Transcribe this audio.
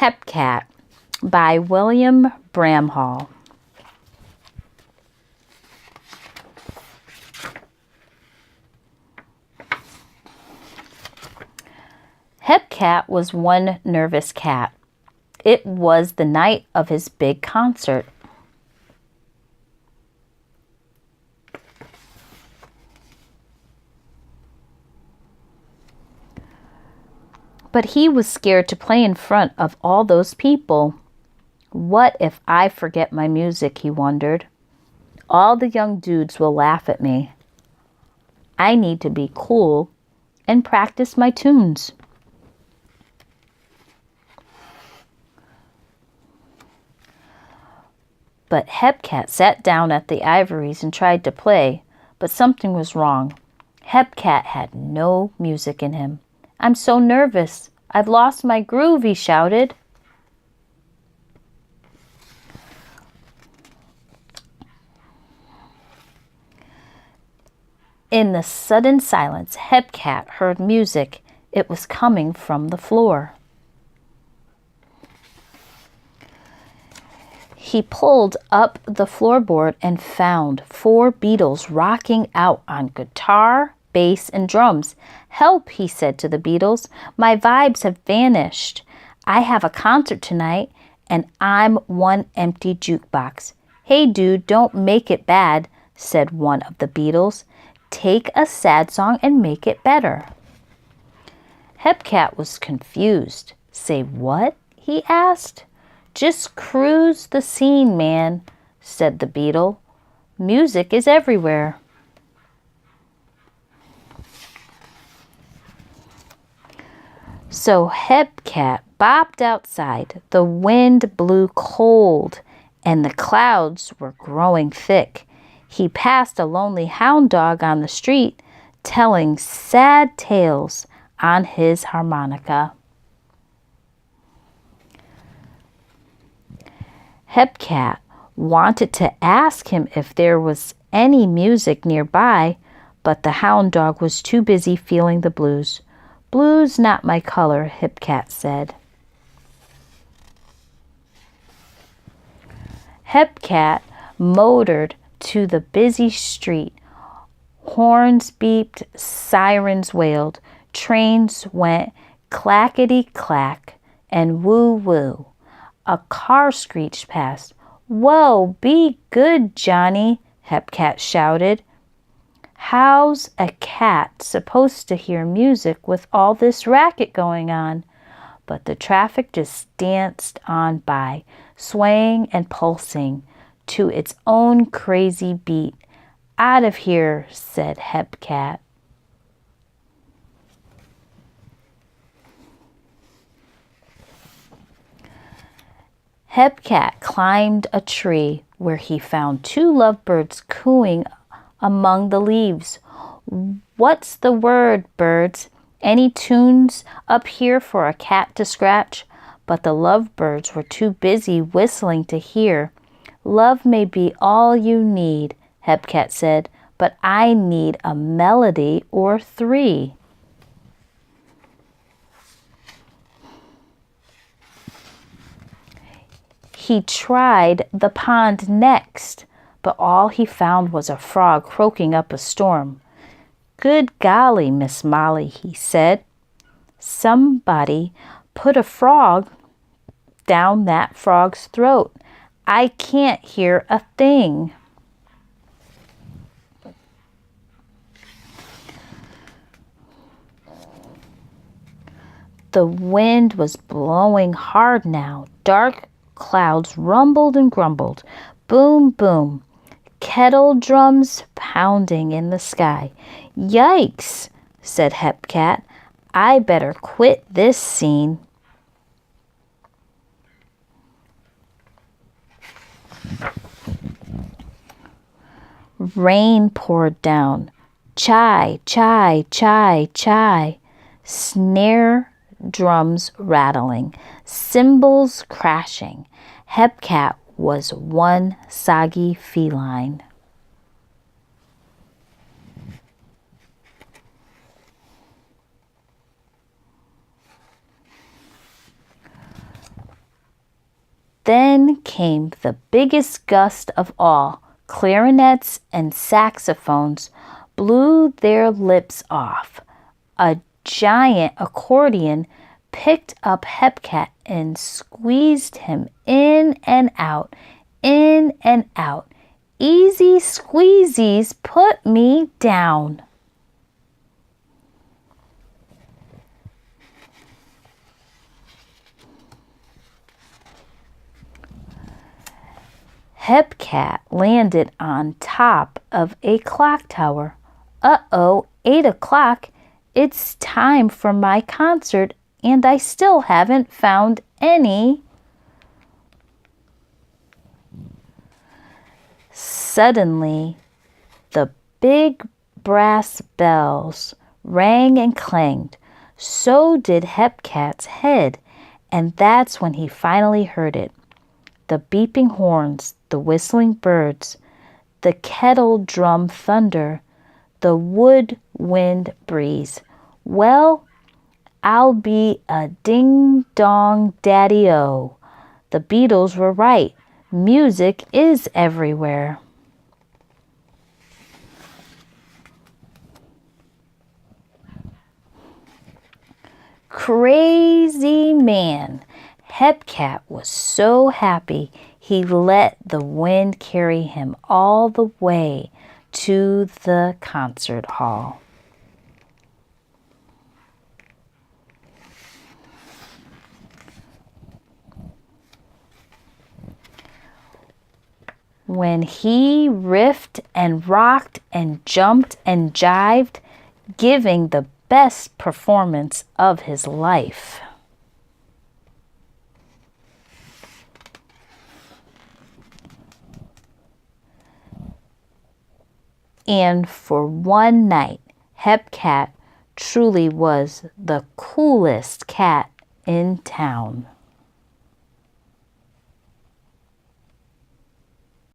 Hepcat by William Bramhall. Hepcat was one nervous cat. It was the night of his big concert. But he was scared to play in front of all those people. What if I forget my music, he wondered. All the young dudes will laugh at me. I need to be cool and practice my tunes. But Hepcat sat down at the ivories and tried to play, but something was wrong. Hepcat had no music in him. I'm so nervous. I've lost my groove, he shouted. In the sudden silence, Hepcat heard music. It was coming from the floor. He pulled up the floorboard and found 4 Beatles rocking out on guitar, bass, and drums. Help, he said to the Beatles. My vibes have vanished. I have a concert tonight, and I'm one empty jukebox. Hey, dude, don't make it bad, said one of the Beatles. Take a sad song and make it better. Hepcat was confused. Say what? He asked. Just cruise the scene, man, said the Beatle. Music is everywhere. So Hepcat bopped outside. The wind blew cold, and the clouds were growing thick. He passed a lonely hound dog on the street, telling sad tales on his harmonica. Hepcat wanted to ask him if there was any music nearby, but the hound dog was too busy feeling the blues. Blues not my color, Hepcat said. Hepcat motored to the busy street. Horns beeped, sirens wailed, trains went clackety-clack and woo-woo. A car screeched past. Whoa, be good, Johnny, Hepcat shouted. How's a cat supposed to hear music with all this racket going on? But the traffic just danced on by, swaying and pulsing to its own crazy beat. Out of here, said Hepcat. Hepcat climbed a tree where he found 2 lovebirds cooing among the leaves. What's the word, birds? Any tunes up here for a cat to scratch? But the lovebirds were too busy whistling to hear. Love may be all you need, Hepcat said, but I need a melody or 3. He tried the pond next, but all he found was a frog croaking up a storm. Good golly, Miss Molly, he said. Somebody put a frog down that frog's throat. I can't hear a thing. The wind was blowing hard now. Dark clouds rumbled and grumbled. Boom, boom. Kettle drums pounding in the sky. Yikes, said Hepcat. I better quit this scene. Rain poured down. Chai, chai, chai, chai. Snare drums rattling, cymbals crashing. Hepcat was one soggy feline. Then came the biggest gust of all. Clarinets and saxophones blew their lips off. A giant accordion picked up Hepcat and squeezed him in and out, in and out. Easy squeezies put me down. Hepcat landed on top of a clock tower. Uh-oh, 8 o'clock. It's time for my concert, and I still haven't found any. Suddenly, the big brass bells rang and clanged. So did Hepcat's head, and that's when he finally heard it. The beeping horns, the whistling birds, the kettle drum thunder, the woodwind breeze. Well, I'll be a ding-dong daddy-o. The Beatles were right. Music is everywhere. Crazy man. Hepcat was so happy he let the wind carry him all the way to the concert hall. When he riffed and rocked and jumped and jived, giving the best performance of his life. And for one night, Hepcat truly was the coolest cat in town.